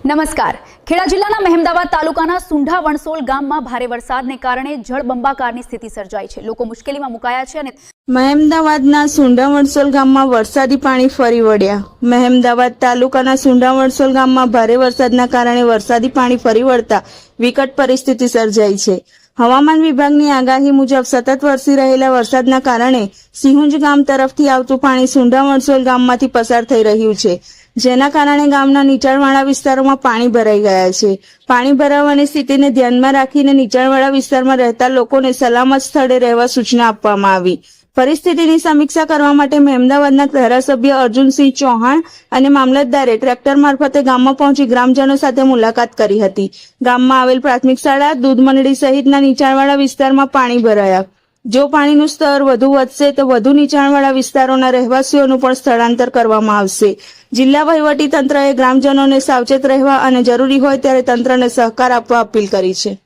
નમસ્કાર. ખેડા જિલ્લાના મહેમદાવાદ તાલુકાના સુંઢા વણસોલ ગામમાં ભારે વરસાદને કારણે જળબંબાકારની સ્થિતિ સર્જાઈ છે. લોકો મુશ્કેલીમાં મુકાયા છે અને મહેમદાવાદના સુંઢા વણસોલ ગામમાં વરસાદી પાણી ફરી વળ્યા. મહેમદાવાદ તાલુકાના સુંઢા વણસોલ ગામમાં ભારે વરસાદના કારણે વરસાદી પાણી ફરી વળતા વિકટ પરિસ્થિતિ સર્જાઈ છે. હવામાન વિભાગની આગાહી મુજબ સતત વરસી રહેલા વરસાદના કારણે સિંહુંજ ગામ તરફથી આવતું પાણી સુંઢા વણસોલ ગામમાંથી પસાર થઈ રહ્યું છે, જેના કારણે ગામના નીચાણવાળા વિસ્તારોમાં પાણી ભરાઈ ગયા છે. પાણી ભરાવાની સ્થિતિને ધ્યાનમાં રાખીને નીચાણવાળા વિસ્તારમાં રહેતા લોકોને સલામત સ્થળે રહેવા સૂચના આપવામાં આવી. પરિસ્થિતિની સમીક્ષા કરવા માટે મહેમદાવાદના ધારાસભ્ય અર્જુનસિંહ ચૌહાણ અને મામલતદારે ટ્રેક્ટર મારફતે ગામમાં પહોંચી ગ્રામજનો સાથે મુલાકાત કરી હતી. ગામમાં આવેલ પ્રાથમિક શાળા, દૂધ મંડળી સહિતના નીચાણવાળા વિસ્તારમાં પાણી ભરાયા. જો પાણીનું સ્તર વધુ વધશે તો વધુ નીચાણવાળા વિસ્તારોના રહેવાસીઓનું પણ સ્થળાંતર કરવામાં આવશે. જિલ્લા વહીવટી તંત્રએ ગ્રામજનોને સાવચેત રહેવા અને જરૂરી હોય ત્યારે તંત્રને સહકાર આપવા અપીલ કરી છે.